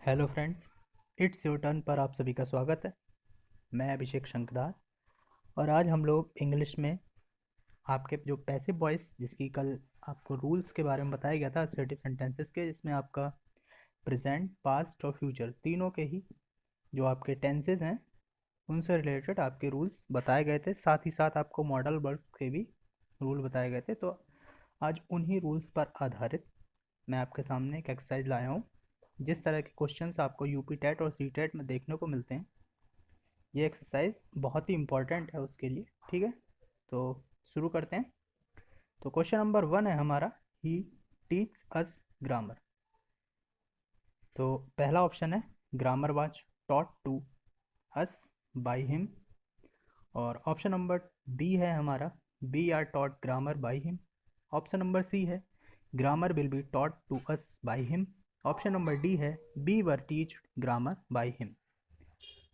Hello friends, it's your turn पर आप सभी का स्वागत है। मैं अभिषेक शंकदार और आज हम लोग इंग्लिश में आपके जो पैसिव वॉइस जिसकी कल आपको रूल्स के बारे में बताया गया था असर्टिव सेंटेंसेस के, जिसमें आपका प्रेजेंट, पास्ट और फ्यूचर तीनों के ही जो आपके टेंसेस हैं उनसे रिलेटेड आपके रूल्स बताए गए थे। साथ ही साथ आपको मॉडल वर्ब के भी रूल बताए गए थे। तो आज उन्हीं रूल्स पर आधारित मैं आपके सामने एक एक्सरसाइज लाया हूँ। जिस तरह के क्वेश्चंस आपको यूपी टेट और सी टेट में देखने को मिलते हैं, ये एक्सरसाइज बहुत ही इंपॉर्टेंट है उसके लिए। ठीक है, तो शुरू करते हैं। तो क्वेश्चन नंबर 1 है हमारा, ही टीच अस ग्रामर। तो पहला ऑप्शन है grammar was taught to us by him, और ऑप्शन नंबर बी है हमारा we are taught grammar by him. Option number C है grammar will be taught to us by him. Option number D है we were teach grammar by him.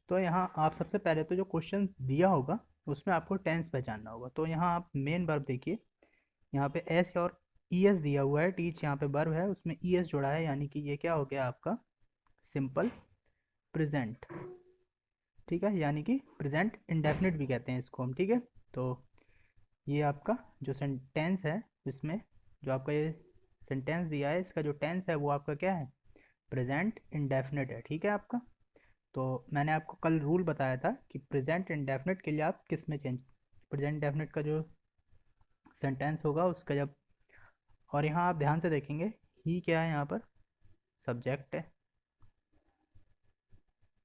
तो यहाँ आप सबसे पहले तो जो क्वेश्चन दिया होगा उसमें आपको टेंस पहचानना होगा। तो यहाँ आप मेन वर्ब देखिए, यहाँ पे एस और ई एस दिया हुआ है। टीच यहाँ पे वर्ब है, उसमें ई एस जुड़ा है, यानी कि ये क्या हो गया आपका सिंपल प्रेजेंट। ठीक है, यानी कि प्रेजेंट इंडेफिनिट भी कहते हैं इसको हम। ठीक है, तो ये आपका जो सेंटेंस है, इसमें जो आपका ये सेंटेंस दिया है, इसका जो टेंस है वो आपका क्या है, प्रेजेंट इंडेफिनिट है। ठीक है आपका। तो मैंने आपको कल रूल बताया था कि प्रेजेंट इंडेफिनिट के लिए आप किस में चेंज, प्रेजेंट इंडेफिनिट का जो सेंटेंस होगा उसका जब, और यहाँ आप ध्यान से देखेंगे ही क्या है, यहाँ पर सब्जेक्ट है।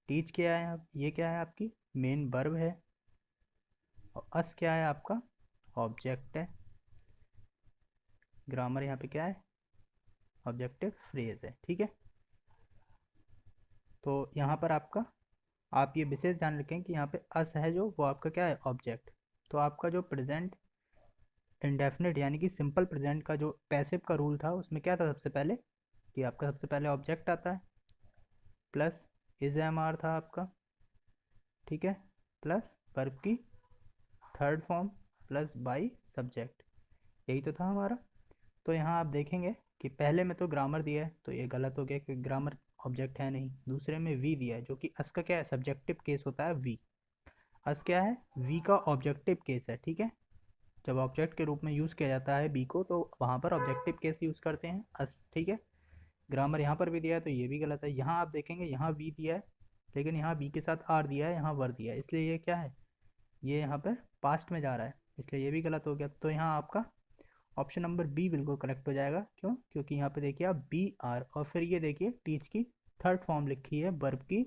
टीच क्या है, आप ये क्या है आपकी मेन वर्ब है, और अस क्या है आपका ऑब्जेक्ट है। ग्रामर यहाँ पे क्या है, ऑब्जेक्टिव फ्रेज है। ठीक है, तो यहाँ पर आपका आप ये विशेष ध्यान रखें कि यहाँ पे अस है जो वो आपका क्या है ऑब्जेक्ट। तो आपका जो प्रेजेंट इंडेफिनिट यानी कि सिंपल प्रेजेंट का जो पैसिव का रूल था उसमें क्या था, सबसे पहले कि आपका सबसे पहले ऑब्जेक्ट आता है, प्लस इज एम आर था आपका। ठीक है, प्लस वर्ब की third form, plus by subject, यही तो था हमारा। तो यहाँ आप देखेंगे कि पहले में तो ग्रामर दिया है, तो ये गलत हो गया कि ग्रामर ऑब्जेक्ट है नहीं। दूसरे में वी दिया है जो कि अस का क्या है, सब्जेक्टिव केस होता है वी। अस क्या है, वी का ऑब्जेक्टिव केस है। ठीक है, जब ऑब्जेक्ट के रूप में यूज़ किया जाता है बी को, तो वहाँ पर ऑब्जेक्टिव केस यूज़ करते हैं अस। ठीक है, ग्रामर यहाँ पर भी दिया है तो ये भी गलत है। यहाँ आप देखेंगे यहाँ वी दिया है, लेकिन यहाँ बी के साथ आर दिया है, यहाँ वर दिया है, इसलिए ये क्या है, ये यहाँ पर पास्ट में जा रहा है, इसलिए ये भी गलत हो गया। तो यहाँ आपका ऑप्शन नंबर बी बिल्कुल करेक्ट हो जाएगा। क्यों, क्योंकि यहाँ पे देखिए आप बी आर और फिर ये देखिए टीच की थर्ड फॉर्म लिखी है, वर्ब की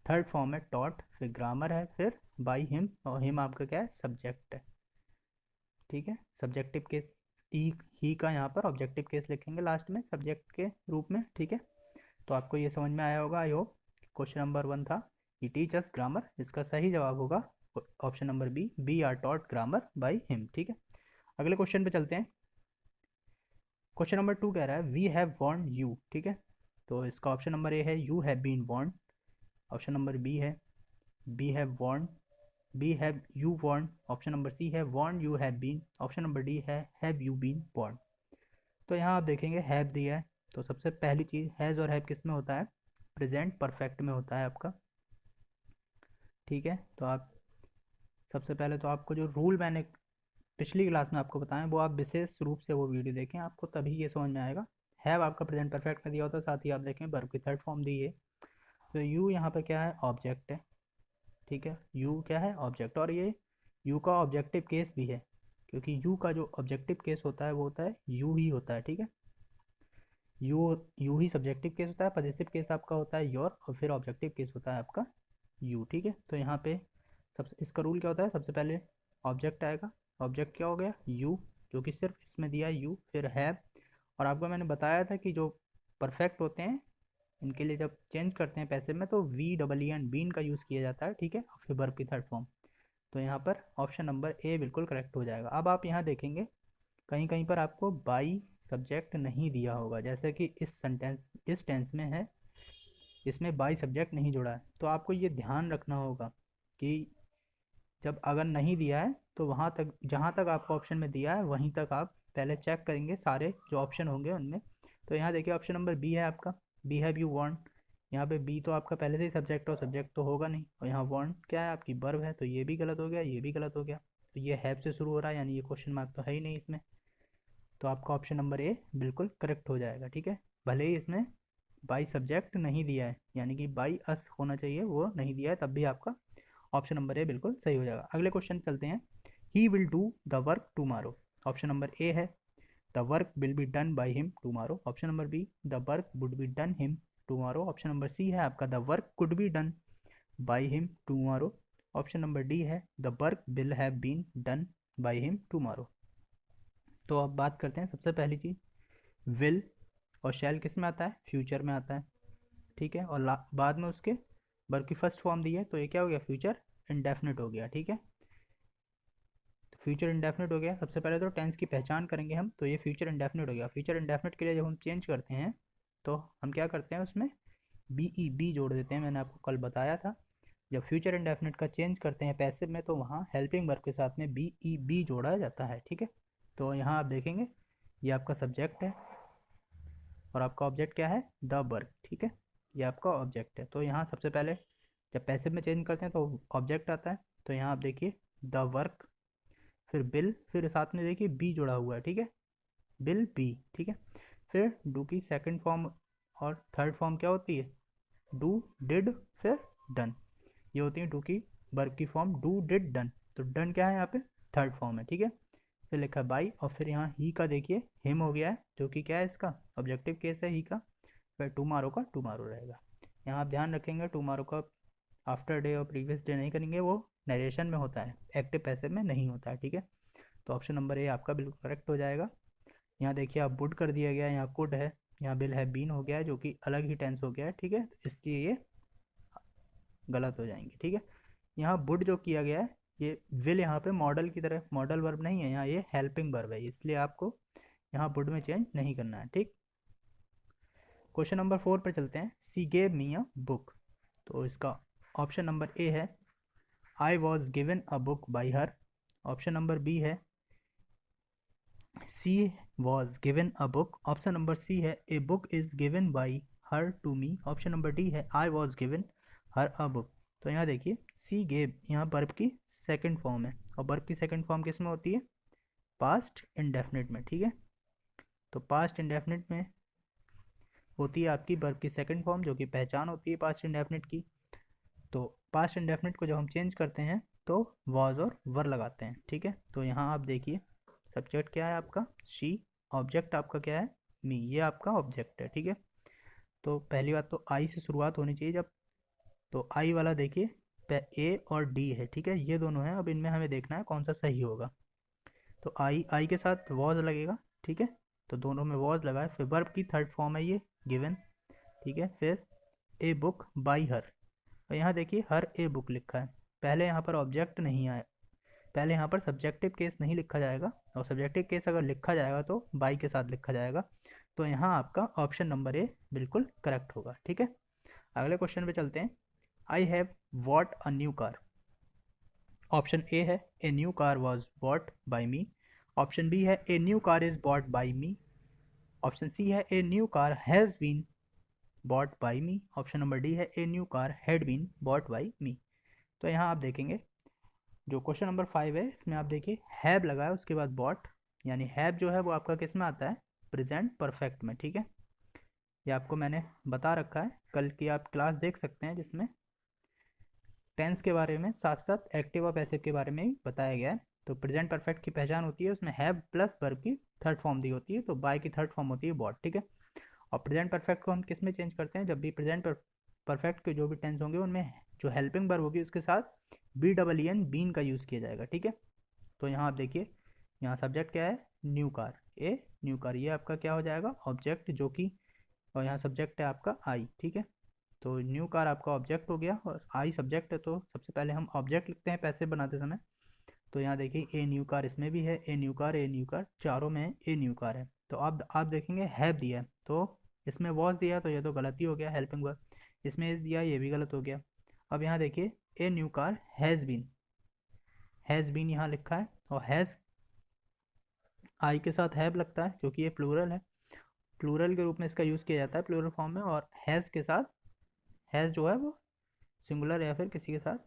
थर्ड फॉर्म है टॉट, फिर ग्रामर है, फिर बाई हिम, और हिम आपका क्या है सब्जेक्ट है। ठीक है, सब्जेक्टिव केस ही का यहाँ पर ऑब्जेक्टिव केस लिखेंगे लास्ट में सब्जेक्ट के रूप में। ठीक है, तो आपको ये समझ में आया होगा आई होप। क्वेश्चन नंबर 1 था ही टीच अस ग्रामर, इसका सही जवाब होगा option number B, B are taught grammar by him. ठीक है, अगले क्वेश्चन पे चलते हैं। क्वेश्चन नंबर 2 कह रहा है वी हैव वॉर्न यू। ठीक है, तो इसका ऑप्शन नंबर ए है you have been warned. Option number B है we have warned, we have you warned. Option number C है warned you have been. Option number D है have you been warned. तो यहाँ आप देखेंगे have दिया है, तो सबसे पहली चीज़ हैज़ और हैव किस में होता है, प्रेजेंट परफेक्ट में होता है आपका। ठीक है, तो आप सबसे पहले तो आपको जो रूल मैंने पिछली क्लास में आपको बताएं वो आप विशेष रूप से वो वीडियो देखें, आपको तभी ये समझ में आएगा। हैव आपका प्रेजेंट परफेक्ट में दिया होता है, साथ ही आप देखें वर्ब की थर्ड फॉर्म दी है। तो यू यहाँ पे क्या है, ऑब्जेक्ट है। ठीक है, यू क्या है ऑब्जेक्ट, और ये यू का ऑब्जेक्टिव केस भी है, क्योंकि यू का जो ऑब्जेक्टिव केस होता है वो होता है यू ही होता है। ठीक है, you you he subjective case होता है, पॉजिटिव केस आपका होता है योर, और फिर ऑब्जेक्टिव केस होता है आपका यू। ठीक है, तो यहाँ पे सबसे इसका रूल क्या होता है, सबसे पहले ऑब्जेक्ट आएगा। ऑब्जेक्ट क्या हो गया यू, जो कि सिर्फ इसमें दिया है यू, फिर हैव। और आपको मैंने बताया था कि जो परफेक्ट होते हैं इनके लिए जब चेंज करते हैं पैसे में तो B double E N been का यूज़ किया जाता है। ठीक है, और फिर वर्ब की थर्ड फॉर्म। तो यहाँ पर ऑप्शन नंबर ए बिल्कुल करेक्ट हो जाएगा। अब आप यहाँ देखेंगे कहीं कहीं पर आपको बाई सब्जेक्ट नहीं दिया होगा, जैसे कि इस सेंटेंस इस टेंस में है, इसमें बाई सब्जेक्ट नहीं जुड़ा है। तो आपको ये ध्यान रखना होगा कि जब अगर नहीं दिया है तो वहाँ तक जहाँ तक आपको ऑप्शन में दिया है वहीं तक आप पहले चेक करेंगे सारे जो ऑप्शन होंगे उनमें। तो यहाँ देखिए ऑप्शन नंबर बी है आपका, बी हैव यू वांट, यहाँ पे बी तो आपका पहले से ही सब्जेक्ट और सब्जेक्ट तो होगा नहीं, और यहाँ वांट क्या है आपकी वर्ब है, तो ये भी गलत हो गया, ये भी गलत हो गया। तो ये हैव से शुरू हो रहा है, यानी ये क्वेश्चन मार्क तो है ही नहीं इसमें। तो आपका ऑप्शन नंबर ए बिल्कुल करेक्ट हो जाएगा, ठीक है। भले ही इसमें बाई सब्जेक्ट नहीं दिया है, यानी कि बाई अस होना चाहिए, वो नहीं दिया है, तब भी आपका ऑप्शन नंबर ए बिल्कुल सही हो जाएगा। अगले क्वेश्चन चलते हैं। He will do the work tomorrow. Option number A है the work will be done by him tomorrow. Option number B the work would be done him tomorrow. Option number C है आपका the work could be done by him tomorrow. Option number D है the work will have been done by him tomorrow. तो अब बात करते हैं सबसे पहली चीज़, विल और शैल किस में आता है, फ्यूचर में आता है, ठीक है। और बाद में उसके वर्ब की फर्स्ट फॉर्म दी है, तो ये क्या हो गया, फ्यूचर इंडेफिनिट हो गया, ठीक है। तो फ्यूचर इंडेफिनिट हो गया। सबसे पहले तो टेंस की पहचान करेंगे हम, तो ये फ्यूचर इंडेफिनिट हो गया। फ्यूचर इंडेफिनिट के लिए जब हम चेंज करते हैं तो हम क्या करते हैं, उसमें बी जोड़ देते हैं। मैंने आपको कल बताया था, जब फ्यूचर इंडेफिनिट का चेंज करते हैं पैसिव में, तो वहाँ हेल्पिंग वर्ब के साथ में बी जोड़ा जाता है, ठीक है। तो यहाँ आप देखेंगे ये आपका सब्जेक्ट है और आपका ऑब्जेक्ट क्या है, द वर्क, ठीक है। ये आपका ऑब्जेक्ट है। तो यहाँ सबसे पहले जब पैसिव में चेंज करते हैं तो ऑब्जेक्ट आता है, तो यहाँ आप देखिए द वर्क, फिर बिल, फिर साथ में देखिए बी जुड़ा हुआ है, ठीक है, बिल बी, ठीक है। फिर डू की सेकंड फॉर्म और थर्ड फॉर्म क्या होती है, डू डिड फिर डन, ये होती है डू की वर्ब की फॉर्म, डू डिड डन। तो डन क्या है यहाँ पे, थर्ड फॉर्म है, ठीक है। फिर लिखा है बाई, और फिर यहाँ ही का देखिए हिम हो गया है, जो कि क्या है इसका ऑब्जेक्टिव केस है ही का। फिर टुमारो का टुमारो रहेगा। यहाँ आप ध्यान रखेंगे टुमारो का आफ्टर डे और प्रीवियस डे नहीं करेंगे, वो नरेशन में होता है, एक्टिव पैसिव में नहीं होता है, ठीक है। तो ऑप्शन नंबर ए आपका बिल्कुल करेक्ट हो जाएगा। यहाँ देखिए आप वुड कर दिया गया है, यहाँ कुड है, यहाँ बिल है बीन हो गया है, जो कि अलग ही टेंस हो गया है, ठीक है, तो इसलिए ये गलत हो जाएंगे, ठीक है। यहाँ वुड जो किया गया है, ये विल यहाँ पे मॉडल की तरह, मॉडल वर्ब नहीं है यहाँ, ये हेल्पिंग वर्ब है, इसलिए आपको यहाँ वुड में चेंज नहीं करना है, ठीक। क्वेश्चन नंबर 4 पर चलते हैं। सी गेव मी अ बुक, तो इसका ऑप्शन नंबर ए है I was given a book by her. Option number B है she was given a book. Option number C है a book is given by her to me. Option number D है I was given her a book. तो यहाँ देखिए she gave यहाँ verb की second form है, और वर्ब की सेकंड फॉर्म किस में होती है, पास्ट इंडेफिनिट में, ठीक है। तो पास्ट इंडेफिनिट में होती है आपकी वर्ब की सेकंड फॉर्म, जो कि पहचान होती है पास्ट इंडेफिनिट की। तो पास्ट इंडेफिनिट को जब हम चेंज करते हैं तो वॉज और वर लगाते हैं, ठीक है। तो यहाँ आप देखिए सब्जेक्ट क्या है आपका शी, ऑब्जेक्ट आपका क्या है मी, ये आपका ऑब्जेक्ट है, ठीक है। तो पहली बात तो आई से शुरुआत होनी चाहिए जब, तो आई वाला देखिए ए और डी है, ठीक है, ये दोनों हैं। अब इनमें हमें देखना है कौन सा सही होगा। तो आई के साथ वॉज लगेगा, ठीक है, तो दोनों में वॉज लगा है। फिर वर्ब की थर्ड फॉर्म है ये गिवन, ठीक है। फिर ए बुक बाई हर, और यहाँ देखिए हर ए बुक लिखा है, पहले यहाँ पर ऑब्जेक्ट नहीं आया, पहले यहाँ पर सब्जेक्टिव केस नहीं लिखा जाएगा, और सब्जेक्टिव केस अगर लिखा जाएगा तो बाई के साथ लिखा जाएगा। तो यहाँ आपका ऑप्शन नंबर ए बिल्कुल करेक्ट होगा, ठीक है। अगले क्वेश्चन पे चलते हैं। I have bought a new car. Option A है a new car was bought by me. Option B है a new car is bought by me. Option C है a new car has been bought by me. Option number D है a new car had been bought by me. तो यहाँ आप देखेंगे जो question number 5 है, इसमें आप देखिए हैव लगा है, उसके बाद बॉट, यानी हैव जो है वो आपका किस में आता है, प्रेजेंट परफेक्ट में, ठीक है। ये आपको मैंने बता रखा है, कल की आप क्लास देख सकते हैं, जिसमें टेंस के बारे में साथ साथ एक्टिव और पैसिव के बारे में भी बताया गया है। तो प्रेजेंट परफेक्ट की पहचान होती है, उसमें हैव प्लस वर्ब की थर्ड फॉर्म दी होती है, तो बाय की थर्ड फॉर्म होती है बॉट, ठीक है। और प्रेजेंट परफेक्ट को हम किस में चेंज करते हैं, जब भी प्रेजेंट परफेक्ट के जो भी टेंस होंगे उनमें जो हेल्पिंग वर्ब होगी उसके साथ B double E N been का यूज़ किया जाएगा, ठीक है। तो यहाँ आप देखिए यहाँ सब्जेक्ट क्या है, न्यू कार, ए न्यू कार, ये आपका क्या हो जाएगा ऑब्जेक्ट, जो कि, और यहाँ सब्जेक्ट है आपका आई, ठीक है। तो न्यू कार आपका ऑब्जेक्ट हो गया और आई सब्जेक्ट है, तो सबसे पहले हम ऑब्जेक्ट लिखते हैं पैसे बनाते समय। तो यहाँ देखिए ए न्यू कार, इसमें भी है a new car, A new car, चारों में ए न्यू कार है। तो आप देखेंगे हैव दिया है, तो इसमें वॉज दिया, तो ये तो गलती हो गया हेल्पिंग वर्ब, इसमें इस दिया, ये भी गलत हो गया। अब यहाँ देखिए a new car has been यहाँ लिखा है, और हैज़ आई के साथ हैव लगता है क्योंकि ये प्लूरल है, प्लूरल के रूप में इसका यूज़ किया जाता है प्लूरल फॉर्म में, और हैज़ के साथ हैज़ जो है वो सिंगुलर या फिर किसी के साथ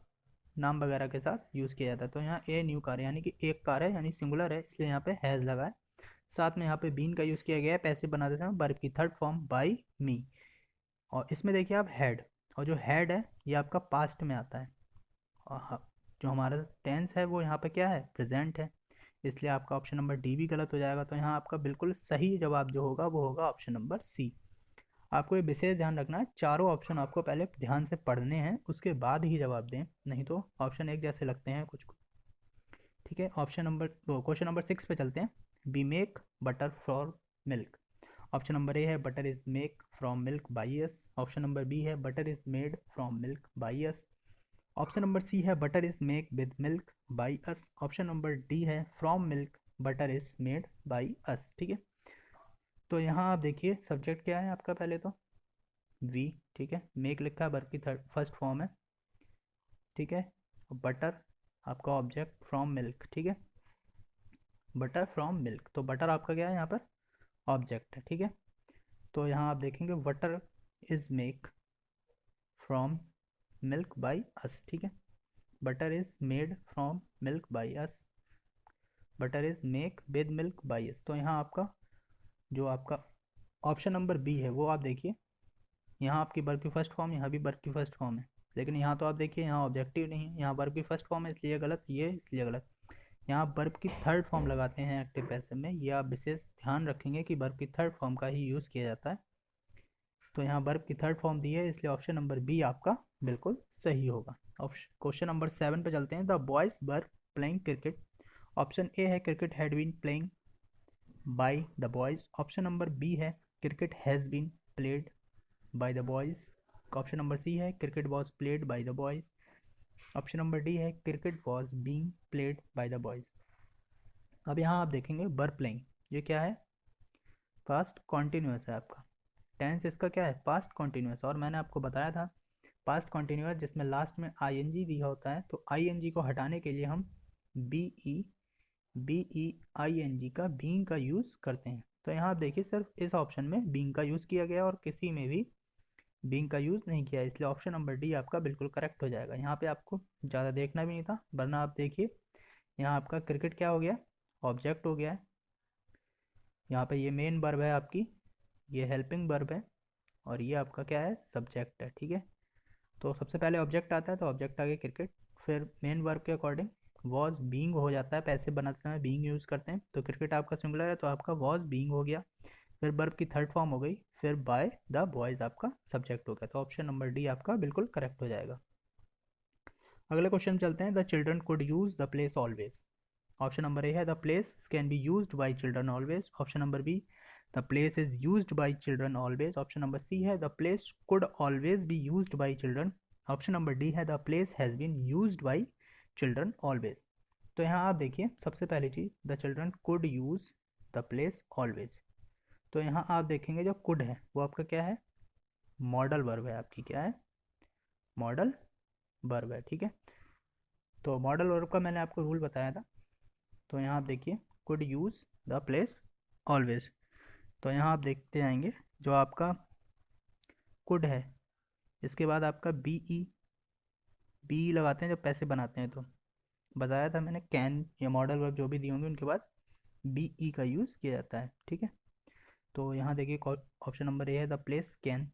नाम वगैरह के साथ यूज़ किया जाता है। तो यहाँ ए न्यू कार यानी कि एक कार है, यानी सिंगुलर है, इसलिए यहाँ पे हैज़ लगा है। साथ में यहाँ पे बीन का यूज़ किया गया है पैसिव बनाते समय वर्ब की थर्ड फॉर्म बाई मी। और इसमें देखिए आप हैड, और जो हैड है ये आपका पास्ट में आता है, और जो हमारा टेंस है वो यहाँ पे क्या है, प्रेजेंट है, इसलिए आपका ऑप्शन नंबर डी भी गलत हो जाएगा। तो यहाँ आपका बिल्कुल सही जवाब जो होगा वो होगा ऑप्शन नंबर सी। आपको ये विशेष ध्यान रखना है, चारों ऑप्शन आपको पहले ध्यान से पढ़ने हैं, उसके बाद ही जवाब दें, नहीं तो ऑप्शन एक जैसे लगते हैं कुछ को। ठीक है, ऑप्शन नंबर क्वेश्चन नंबर 6 पे चलते हैं। We make butter for milk. Option number A है butter is make from milk by us. Option number B है butter is made from milk by us. Option number C है butter is make with milk by us. Option number D है from milk butter is made by us. ठीक है, तो यहाँ आप देखिए subject क्या है आपका, पहले तो वी, ठीक है, मेक लिखा है वर्ब की थर्ड फर्स्ट फॉर्म है, ठीक है, बटर आपका ऑब्जेक्ट फ्रॉम मिल्क, ठीक है, बटर फ्रॉम मिल्क, तो बटर आपका क्या है यहाँ पर ऑब्जेक्ट है। ठीक है, तो यहाँ आप देखेंगे butter is make from milk by us. ठीक है, butter is made from milk by us, butter is make with milk by अस। तो यहाँ आपका जो आपका ऑप्शन नंबर बी है वो आप देखिए, यहाँ आपकी वर्ब की फर्स्ट फॉर्म, यहाँ भी वर्ब की फर्स्ट फॉर्म है, लेकिन यहाँ तो आप देखिए यहाँ ऑब्जेक्टिव नहीं है, यहाँ वर्ब की फर्स्ट फॉर्म है इसलिए गलत, ये इसलिए गलत। यहाँ वर्ब की थर्ड फॉर्म लगाते हैं एक्टिव पैसिव में, ये आप विशेष ध्यान रखेंगे कि वर्ब की थर्ड फॉर्म का ही यूज़ किया जाता है। तो यहाँ वर्ब की थर्ड फॉर्म दी है, इसलिए ऑप्शन नंबर बी आपका बिल्कुल सही होगा। ऑप्शन क्वेश्चन नंबर 7 पे चलते हैं। The boys were playing cricket. Option A है cricket had been playing by the boys. Option number B है cricket has been played by the boys. Option number C है cricket was played by the boys. Option number D है cricket was being played by the boys. अब यहाँ आप देखेंगे were playing, ये क्या है, पास्ट कॉन्टिन्यूस है आपका, टेंस इसका क्या है पास्ट कॉन्टिन्यूस। और मैंने आपको बताया था पास्ट कॉन्टिन्यूस जिसमें लास्ट में आईएनजी दिया होता है, तो आईएनजी को हटाने के लिए हम B E I N G का बीइंग का यूज़ करते हैं। तो यहाँ आप देखिए सिर्फ इस ऑप्शन में बीइंग का यूज़ किया गया और किसी में भी बीइंग का यूज़ नहीं किया, इसलिए ऑप्शन नंबर डी आपका बिल्कुल करेक्ट हो जाएगा। यहाँ पे आपको ज़्यादा देखना भी नहीं था, वरना आप देखिए यहाँ आपका क्रिकेट क्या हो गया, ऑब्जेक्ट हो गया है, यहाँ पे ये मेन वर्ब है आपकी, ये हेल्पिंग वर्ब है, और ये आपका क्या है सब्जेक्ट है। ठीक है, तो सबसे पहले ऑब्जेक्ट आता है, तो ऑब्जेक्ट आगे क्रिकेट, फिर मेन वर्ब के अकॉर्डिंग वॉज बीइंग हो जाता है, पैसे बनाते समय बीइंग यूज़ करते हैं, तो क्रिकेट आपका सिंगुलर है तो आपका वॉज बीइंग हो गया, फिर वर्ब की थर्ड फॉर्म हो गई, फिर बाय द बॉयज आपका सब्जेक्ट हो गया, तो ऑप्शन नंबर डी आपका बिल्कुल करेक्ट हो जाएगा। अगले क्वेश्चन चलते हैं। The children could use the place always. Option number A है the place can be used by children always. Option number B the place is used by children always. Option number C है the place could always be used by children. Option number D है the place has been used by children always. तो यहाँ आप देखिए सबसे पहली चीज़ the children could use the place always, तो यहाँ आप देखेंगे जो कुड है वो आपका क्या है मॉडल वर्ब है, आपकी क्या है मॉडल वर्ब है। ठीक है, तो मॉडल वर्ब का मैंने आपको रूल बताया था, तो यहाँ आप देखिए could use the place always, तो यहाँ आप देखते जाएंगे जो आपका कुड है, इसके बाद आपका बी लगाते हैं जब पैसे बनाते हैं, तो बताया था मैंने कैन या मॉडल वर्ब जो भी दिए होंगे उनके बाद बी का यूज़ किया जाता है। ठीक है, तो यहाँ देखिए ऑप्शन नंबर ए है द प्लेस कैन,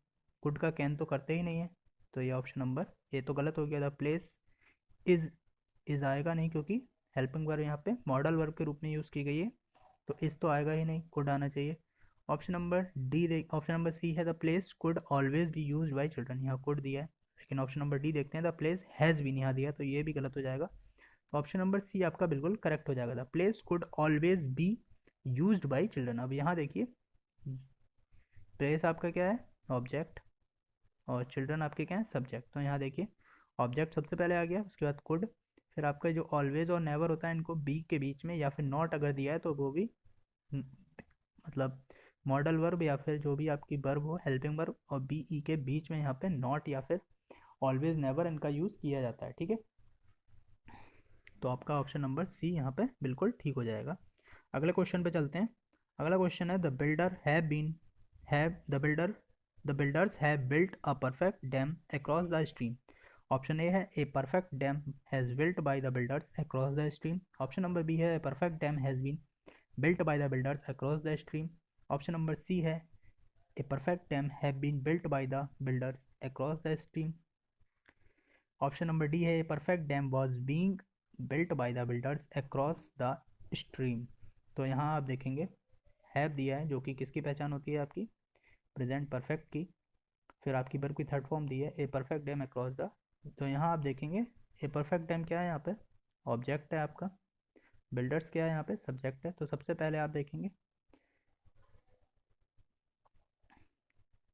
कुड का कैन तो करते ही नहीं है, तो ये ऑप्शन नंबर ए तो गलत हो गया। द प्लेस इज आएगा नहीं क्योंकि हेल्पिंग वर्ब यहाँ पे मॉडल वर्ब के रूप में यूज़ की गई है, तो इस तो आएगा ही नहीं, कुड आना चाहिए। ऑप्शन नंबर डी देख, ऑप्शन नंबर सी है the place could always B use by children, यहाँ कुड दिया है, लेकिन ऑप्शन नंबर डी देखते हैं द प्लेस हैज़ बीन यहाँ दिया, तो ये भी गलत हो जाएगा। तो ऑप्शन नंबर सी आपका बिल्कुल करेक्ट हो जाएगा, the place could always be used by children. अब यहाँ देखिए प्लेस आपका क्या है ऑब्जेक्ट और चिल्ड्रन आपके क्या है सब्जेक्ट, तो यहाँ देखिए ऑब्जेक्ट सबसे पहले आ गया, उसके बाद कुड, फिर आपका जो ऑलवेज और नेवर होता है इनको बी के बीच में या फिर नॉट अगर दिया है तो वो भी मतलब मॉडल वर्ब या फिर जो भी आपकी वर्ब हो हेल्पिंग वर्ब और बी ई के बीच में यहाँ पे नॉट या फिर ऑलवेज नेवर इनका यूज़ किया जाता है। ठीक है, तो आपका ऑप्शन नंबर सी यहाँ पे बिल्कुल ठीक हो जाएगा। अगले क्वेश्चन पे चलते हैं। अगला क्वेश्चन है the builder have been have the builder the builders have built a perfect dam across the stream. Option A है a perfect dam has built by the builders across the stream. Option number B है a perfect dam has been built by the builders across the stream. Option number C है a perfect dam have been built by the builders across the stream. Option number D है a perfect dam was being built by the builders across the stream. तो यहाँ आप देखेंगे have दिया है जो कि किसकी पहचान होती है आपकी प्रेजेंट परफेक्ट की, फिर आपकी वर्ब की थर्ड फॉर्म दी है a perfect dam across the. तो यहाँ आप देखेंगे ए परफेक्ट डैम क्या है यहाँ पे ऑब्जेक्ट है आपका, बिल्डर्स क्या है यहाँ पे सब्जेक्ट है। तो सबसे पहले आप देखेंगे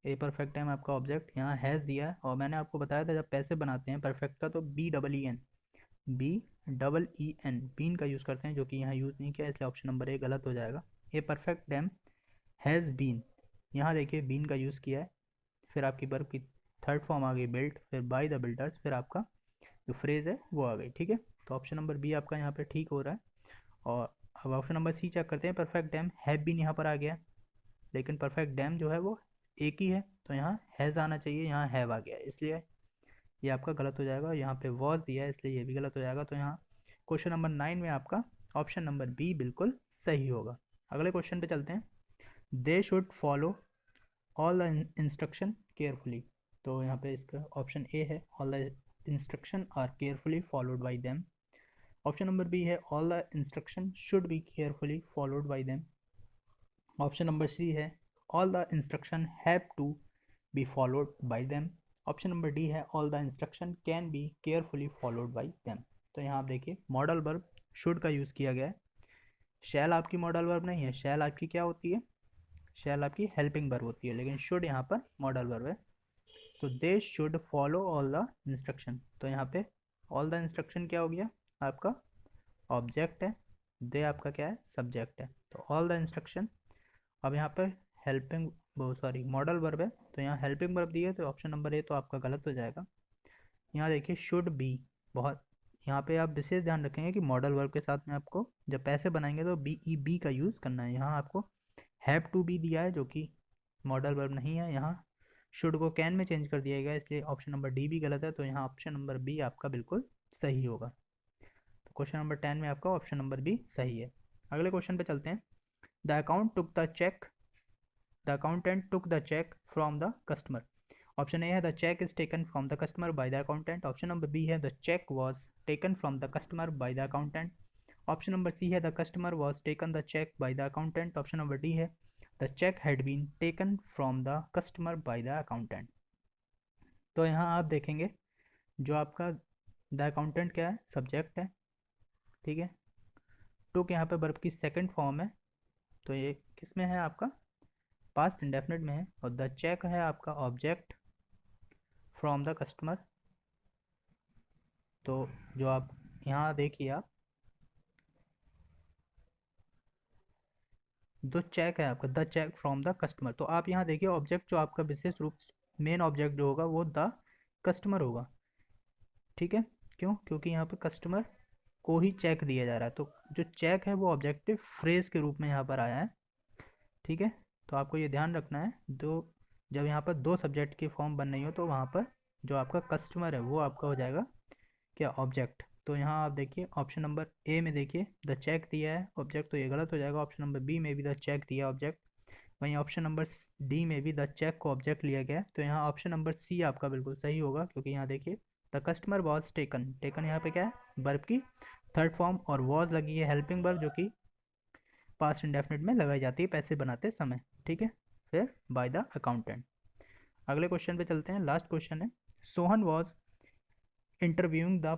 ए परफेक्ट टाइम आपका ऑब्जेक्ट यहाँ हैज़ दिया है, और मैंने आपको बताया था जब पैसे बनाते हैं परफेक्ट का तो बी बीन का यूज़ करते हैं, जो कि यहाँ यूज़ नहीं किया, इसलिए ऑप्शन नंबर ए गलत हो जाएगा। A perfect dam has been, यहाँ देखिए बीन का यूज़ किया है, फिर आपकी वर्ब की थर्ड फॉर्म आ गई बिल्ट, फिर बाय द बिल्डर्स, फिर आपका जो फ्रेज़ है वो आ गई। ठीक है, तो ऑप्शन नंबर बी आपका यहाँ पे ठीक हो रहा है। और अब ऑप्शन नंबर सी चेक करते हैं। परफेक्ट डैम हैव बीन यहाँ पर आ गया, लेकिन परफेक्ट डैम जो है वो एक ही है, तो यहाँ हैज़ आना चाहिए, यहाँ हैव आ गया, इसलिए ये आपका गलत हो जाएगा। यहाँ पे वॉज दिया है इसलिए ये भी गलत हो जाएगा। तो यहाँ क्वेश्चन नंबर 9 में आपका ऑप्शन नंबर बी बिल्कुल सही होगा। अगले क्वेश्चन पे चलते हैं। They should follow all the instruction carefully. तो यहाँ पे इसका ऑप्शन ए है all the instruction are carefully followed by them. Option number B है all the instruction should be carefully followed by them. Option number C है all the instruction have to be followed by them. Option number D है all the instruction can be carefully followed by them. तो यहाँ आप देखिए modal verb should का use किया गया है, शैल आपकी मॉडल वर्ब नहीं है, शैल आपकी क्या होती है, शैल आपकी हेल्पिंग वर्ब होती है, लेकिन शुड यहाँ पर मॉडल वर्ब है। तो दे should follow all the instruction, तो यहाँ पे ऑल द इंस्ट्रक्शन क्या हो गया आपका ऑब्जेक्ट है, दे आपका क्या है सब्जेक्ट है, तो ऑल द इंस्ट्रक्शन। अब यहाँ पर हेल्पिंग सॉरी मॉडल वर्ब है, तो यहाँ हेल्पिंग वर्ब दी है, तो ऑप्शन नंबर ए तो आपका गलत हो जाएगा। यहाँ देखिए शुड बी, बहुत यहाँ पे आप विशेष ध्यान रखेंगे कि मॉडल वर्ब के साथ में आपको जब पैसे बनाएंगे तो बी का यूज़ करना है। यहाँ आपको हैव टू बी दिया है जो कि मॉडल वर्ब नहीं है, यहाँ शुड को कैन में चेंज कर दिया गया, इसलिए ऑप्शन नंबर डी भी गलत है। तो यहाँ ऑप्शन नंबर बी आपका बिल्कुल सही होगा। तो क्वेश्चन नंबर 10 में आपका ऑप्शन नंबर बी सही है। अगले क्वेश्चन पे चलते हैं। The account took the cheque, the accountant took the check from the customer. Option A है the cheque is taken from the customer by the accountant. Option number B है the cheque was taken from the customer by the accountant. Option number C है the customer was taken the cheque by the accountant. Option number D है the cheque had been taken from the customer by the accountant. तो यहाँ आप देखेंगे जो आपका the accountant क्या है सब्जेक्ट है, ठीक है, टुक यहाँ पे वर्ब की सेकंड फॉर्म है, तो ये किस में है आपका पास्ट इंडेफिनिट में है, और द चेक है आपका ऑब्जेक्ट फ्रॉम द कस्टमर। तो जो आप यहाँ देखिए आप दो चेक है आपका the check from the customer, तो आप यहाँ देखिए ऑब्जेक्ट जो आपका विशेष रूप मेन ऑब्जेक्ट जो होगा वो द कस्टमर होगा, ठीक है। क्यों, क्योंकि यहाँ पे कस्टमर को ही चेक दिया जा रहा है, तो जो चेक है वो ऑब्जेक्टिव फ्रेज के रूप में यहाँ पर आया है, ठीक है। तो आपको ये ध्यान रखना है, दो जब यहाँ पर दो सब्जेक्ट की फॉर्म बन रही हो तो वहाँ पर जो आपका कस्टमर है वो आपका हो जाएगा क्या ऑब्जेक्ट। तो यहाँ आप देखिए ऑप्शन नंबर ए में देखिए द चेक दिया है ऑब्जेक्ट, तो ये गलत हो जाएगा। ऑप्शन नंबर बी में भी द चेक दिया ऑब्जेक्ट, वहीं ऑप्शन नंबर डी में भी द चेक को ऑब्जेक्ट लिया गया है, तो यहाँ ऑप्शन नंबर सी आपका बिल्कुल सही होगा, क्योंकि यहाँ देखिए the customer was taken, taken यहाँ पे क्या है वर्ब की थर्ड फॉर्म, और वॉज लगी है हेल्पिंग वर्ब जो कि पास्ट इंडेफिनिट में लगाई जाती है पैसे बनाते समय, ठीक है, फिर बाय द अकाउंटेंट। अगले क्वेश्चन पे चलते हैं, लास्ट क्वेश्चन है Sohan was interviewing the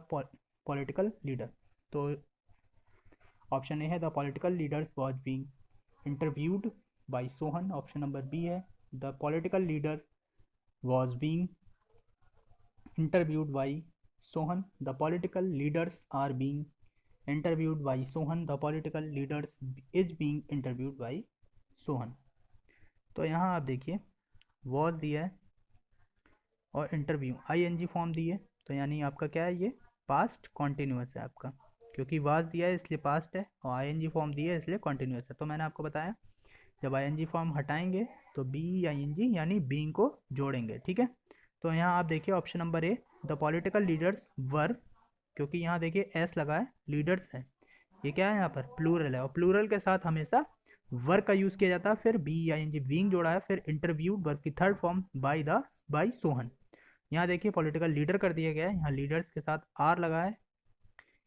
political leader. तो ऑप्शन ए है the political leaders was being interviewed by Sohan. Option number B है the political leader was being interviewed by Sohan. The political leaders are being interviewed by Sohan. The political leaders is being interviewed by Sohan. तो यहाँ आप देखिए was दिया है और interview ING form दी है, तो यानी आपका क्या है ये पास्ट कॉन्टिन्यूस है आपका, क्योंकि वाज दिया है इसलिए पास्ट है और आईएनजी फॉर्म दी है इसलिए कॉन्टिन्यूस है। तो मैंने आपको बताया जब आईएनजी फॉर्म हटाएंगे तो BEING यानी बीइंग को जोड़ेंगे, ठीक है। तो यहाँ आप देखिए option number A, the political leaders were, क्योंकि यहाँ देखिए एस लगा है, लीडर्स है, ये क्या है यहाँ पर प्लूरल है, और प्लूरल के साथ हमेशा वर्क का यूज किया जाता है। फिर BEING बीइंग जोड़ा है, फिर इंटरव्यूड वर्क की थर्ड फॉर्म बाय सोहन। यहाँ देखिए पॉलिटिकल लीडर कर दिया गया है, यहाँ लीडर्स के साथ आर लगा है,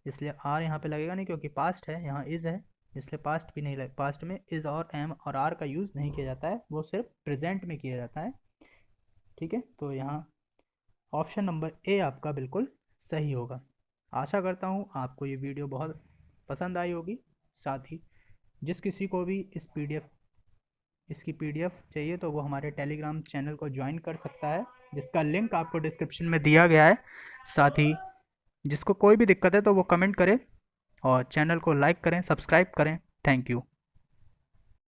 इसलिए आर यहाँ पे लगेगा नहीं, क्योंकि पास्ट है, यहाँ इज है, इसलिए पास्ट भी नहीं लगे, पास्ट में इज और एम और आर का यूज़ नहीं किया जाता है, वो सिर्फ प्रेजेंट में किया जाता है, ठीक है। तो यहाँ ऑप्शन नंबर ए आपका बिल्कुल सही होगा। आशा करता हूँ आपको ये वीडियो बहुत पसंद आई होगी। साथ ही जिस किसी को भी इसकी PDF चाहिए तो वो हमारे टेलीग्राम चैनल को ज्वाइन कर सकता है, जिसका लिंक आपको डिस्क्रिप्शन में दिया गया है। साथ ही जिसको कोई भी दिक्कत है तो वो कमेंट करें और चैनल को लाइक करें, सब्सक्राइब करें। Thank you.